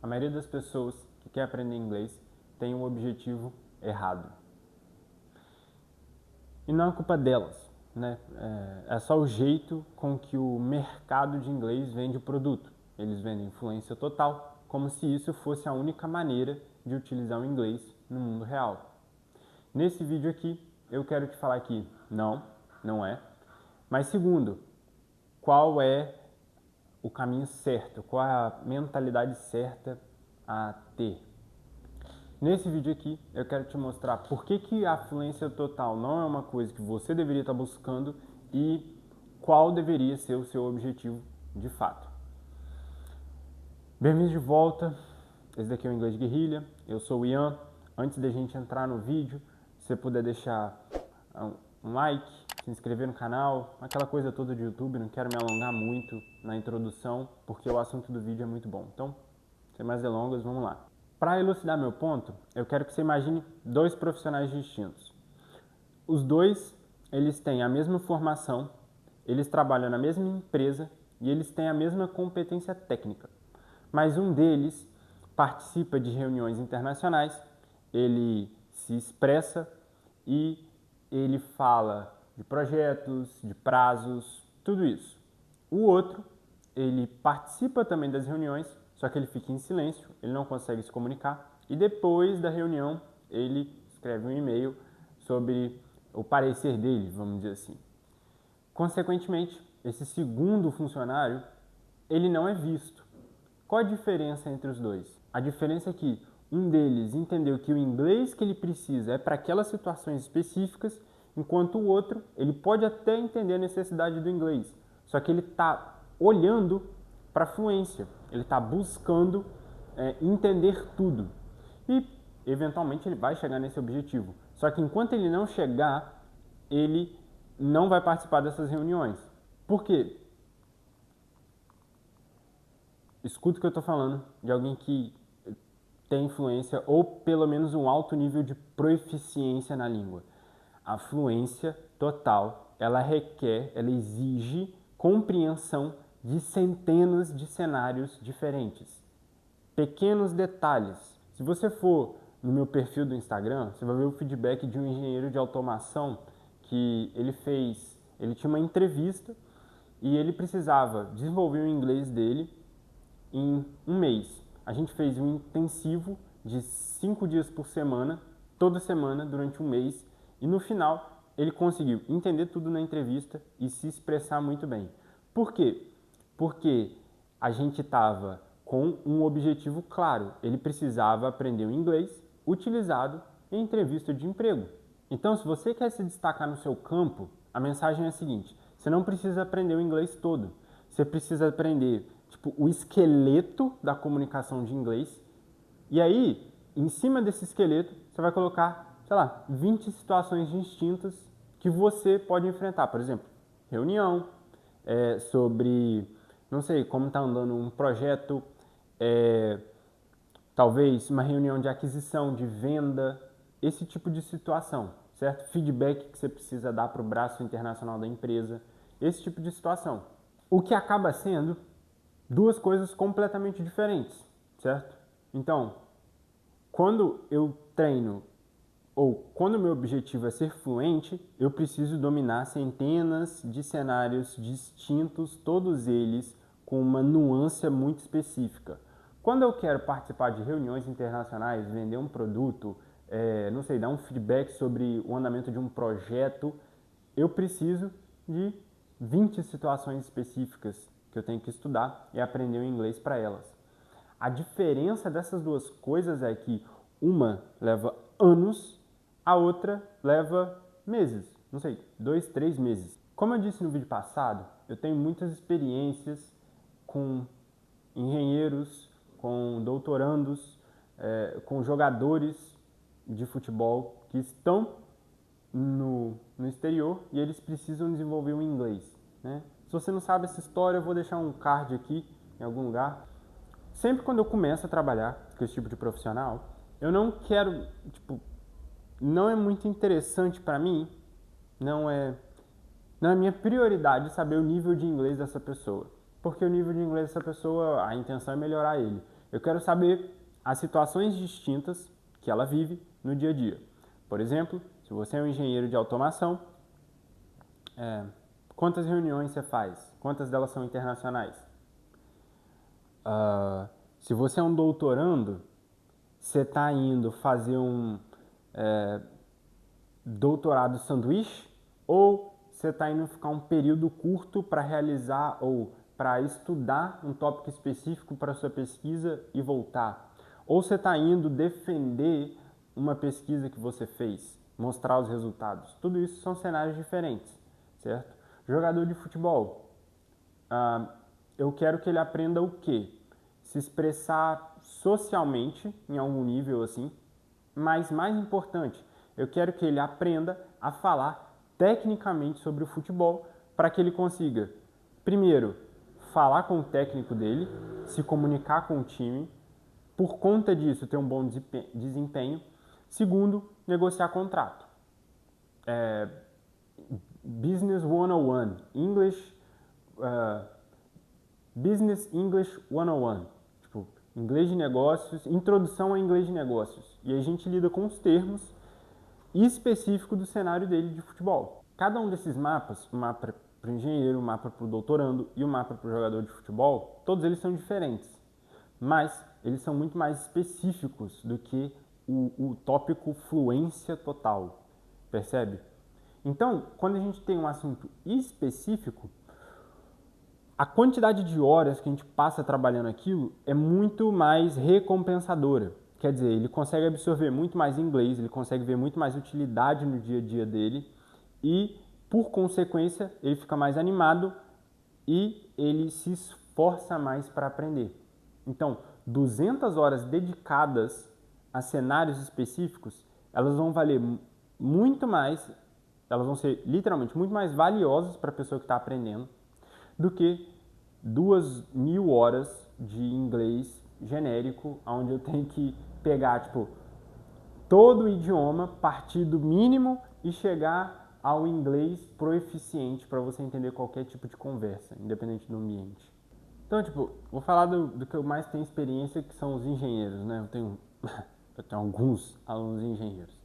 A maioria das pessoas que quer aprender inglês tem um objetivo errado. E não é culpa delas, né? É só o jeito com que o mercado de inglês vende o produto. Eles vendem influência total, como se isso fosse a única maneira de utilizar o inglês no mundo real. Nesse vídeo aqui, eu quero te falar que não é. Mas segundo, qual é o caminho certo, qual é a mentalidade certa a ter. Nesse vídeo aqui, eu quero te mostrar por que a fluência total não é uma coisa que você deveria estar buscando e qual deveria ser o seu objetivo de fato. Bem-vindos de volta, esse daqui é o Inglês de Guerrilha, eu sou o Ian. Antes da gente entrar no vídeo, se você puder deixar um like, se inscrever no canal, aquela coisa toda de YouTube, não quero me alongar muito na introdução, porque o assunto do vídeo é muito bom. Então, sem mais delongas, vamos lá. Para elucidar meu ponto, eu quero que você imagine dois profissionais distintos. Os dois, eles têm a mesma formação, eles trabalham na mesma empresa e eles têm a mesma competência técnica. Mas um deles participa de reuniões internacionais, ele se expressa e ele fala de projetos, de prazos, tudo isso. O outro, ele participa também das reuniões, só que ele fica em silêncio, ele não consegue se comunicar e depois da reunião ele escreve um e-mail sobre o parecer dele, vamos dizer assim. Consequentemente, esse segundo funcionário, ele não é visto. Qual a diferença entre os dois? A diferença é que um deles entendeu que o inglês que ele precisa é para aquelas situações específicas, enquanto o outro, ele pode até entender a necessidade do inglês, só que ele está olhando para a fluência, ele está buscando entender tudo e, eventualmente, ele vai chegar nesse objetivo. Só que enquanto ele não chegar, ele não vai participar dessas reuniões. Por quê? Escuta o que eu estou falando de alguém que tem influência ou pelo menos um alto nível de proficiência na língua. A fluência total, ela requer, ela exige compreensão de centenas de cenários diferentes. Pequenos detalhes. Se você for no meu perfil do Instagram, você vai ver o feedback de um engenheiro de automação que ele tinha uma entrevista e ele precisava desenvolver o inglês dele em um mês. A gente fez um intensivo de 5 dias por semana, toda semana, durante um mês, e no final ele conseguiu entender tudo na entrevista e se expressar muito bem. Por quê? Porque a gente estava com um objetivo claro. Ele precisava aprender o inglês utilizado em entrevista de emprego. Então, se você quer se destacar no seu campo, a mensagem é a seguinte: você não precisa aprender o inglês todo. Você precisa aprender o esqueleto da comunicação de inglês. E aí, em cima desse esqueleto, você vai colocar, 20 situações distintas que você pode enfrentar. Por exemplo, reunião, sobre, não sei, como está andando um projeto, talvez uma reunião de aquisição, de venda, esse tipo de situação, certo? Feedback que você precisa dar para o braço internacional da empresa, esse tipo de situação. O que acaba sendo duas coisas completamente diferentes, certo? Então, quando eu treino ou quando o meu objetivo é ser fluente, eu preciso dominar centenas de cenários distintos, todos eles com uma nuance muito específica. Quando eu quero participar de reuniões internacionais, vender um produto, não sei, dar um feedback sobre o andamento de um projeto, eu preciso de 20 situações específicas que eu tenho que estudar e aprender o inglês para elas. A diferença dessas duas coisas é que uma leva anos, a outra leva meses, não sei, 2, 3 meses. Como eu disse no vídeo passado, eu tenho muitas experiências com engenheiros, com doutorandos, com jogadores de futebol que estão no exterior e eles precisam desenvolver o inglês, né? Se você não sabe essa história, eu vou deixar um card aqui em algum lugar. Sempre quando eu começo a trabalhar com esse tipo de profissional, eu não quero, não é muito interessante para mim, não é minha prioridade saber o nível de inglês dessa pessoa. Porque o nível de inglês dessa pessoa, a intenção é melhorar ele. Eu quero saber as situações distintas que ela vive no dia a dia. Por exemplo, se você é um engenheiro de automação, quantas reuniões você faz? Quantas delas são internacionais? Se você é um doutorando, você está indo fazer um doutorado sanduíche ou você está indo ficar um período curto para realizar ou para estudar um tópico específico para sua pesquisa e voltar? Ou você está indo defender uma pesquisa que você fez, mostrar os resultados? Tudo isso são cenários diferentes, certo? Jogador de futebol, eu quero que ele aprenda o quê? Se expressar socialmente em algum nível assim, mas mais importante, eu quero que ele aprenda a falar tecnicamente sobre o futebol para que ele consiga, primeiro, falar com o técnico dele, se comunicar com o time, por conta disso ter um bom desempenho. Segundo, negociar contrato. Business 101, Business English 101, tipo, inglês de negócios, introdução a inglês de negócios. E a gente lida com os termos específicos do cenário dele de futebol. Cada um desses mapas, o mapa para o engenheiro, o mapa para o doutorando e o mapa para o jogador de futebol, todos eles são diferentes, mas eles são muito mais específicos do que o tópico fluência total, percebe? Então, quando a gente tem um assunto específico, a quantidade de horas que a gente passa trabalhando aquilo é muito mais recompensadora. Quer dizer, ele consegue absorver muito mais inglês, ele consegue ver muito mais utilidade no dia a dia dele e, por consequência, ele fica mais animado e ele se esforça mais para aprender. Então, 200 horas dedicadas a cenários específicos, elas vão valer muito mais, elas vão ser literalmente muito mais valiosas para a pessoa que está aprendendo do que 2.000 horas de inglês genérico, onde eu tenho que pegar, tipo, todo o idioma, partir do mínimo e chegar ao inglês proeficiente para você entender qualquer tipo de conversa, independente do ambiente. Então, tipo, vou falar do que eu mais tenho experiência, que são os engenheiros, né? Eu tenho alguns alunos engenheiros.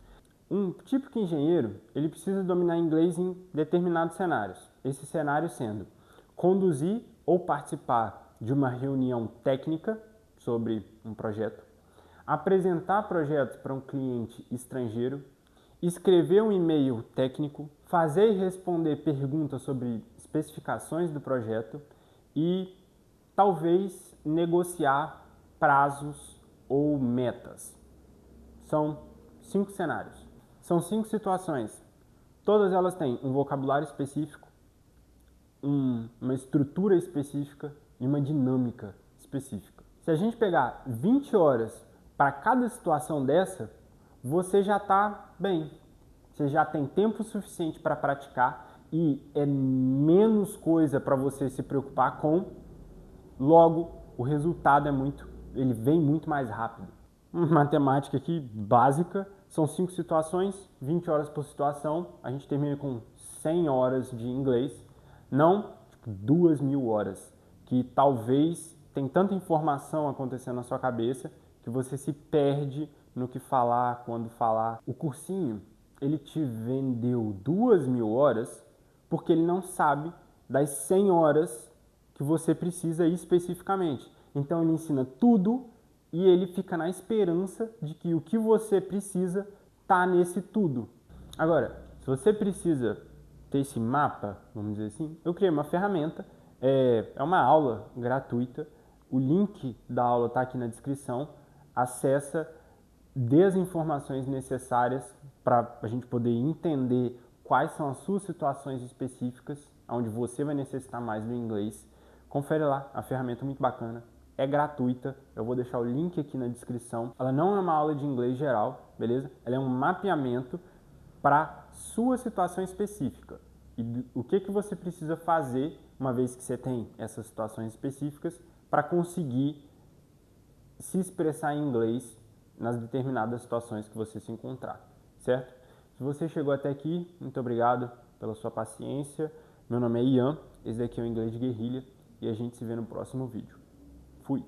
Um típico engenheiro, ele precisa dominar inglês em determinados cenários. Esse cenário sendo conduzir ou participar de uma reunião técnica sobre um projeto, apresentar projetos para um cliente estrangeiro, escrever um e-mail técnico, fazer e responder perguntas sobre especificações do projeto e talvez negociar prazos ou metas. São 5 cenários. São 5 situações. Todas elas têm um vocabulário específico, uma estrutura específica e uma dinâmica específica. Se a gente pegar 20 horas para cada situação dessa, você já está bem. Você já tem tempo suficiente para praticar e é menos coisa para você se preocupar com. Logo, o resultado ele vem muito mais rápido. Matemática aqui básica, são 5 situações, 20 horas por situação, a gente termina com 100 horas de inglês, não tipo, 2.000 horas, que talvez tem tanta informação acontecendo na sua cabeça que você se perde no que falar, quando falar. O cursinho, ele te vendeu 2.000 horas porque ele não sabe das 100 horas que você precisa especificamente. Então ele ensina tudo e ele fica na esperança de que o que você precisa está nesse tudo. Agora, se você precisa ter esse mapa, vamos dizer assim, eu criei uma ferramenta, é uma aula gratuita, o link da aula está aqui na descrição, acessa, dê as informações necessárias para a gente poder entender quais são as suas situações específicas, onde você vai necessitar mais do inglês. Confere lá, a ferramenta é muito bacana, é gratuita, eu vou deixar o link aqui na descrição. Ela não é uma aula de inglês geral, beleza? Ela é um mapeamento para sua situação específica. E o que você precisa fazer, uma vez que você tem essas situações específicas, para conseguir se expressar em inglês nas determinadas situações que você se encontrar, certo? Se você chegou até aqui, muito obrigado pela sua paciência. Meu nome é Ian, esse daqui é o Inglês de Guerrilha e a gente se vê no próximo vídeo. Fui!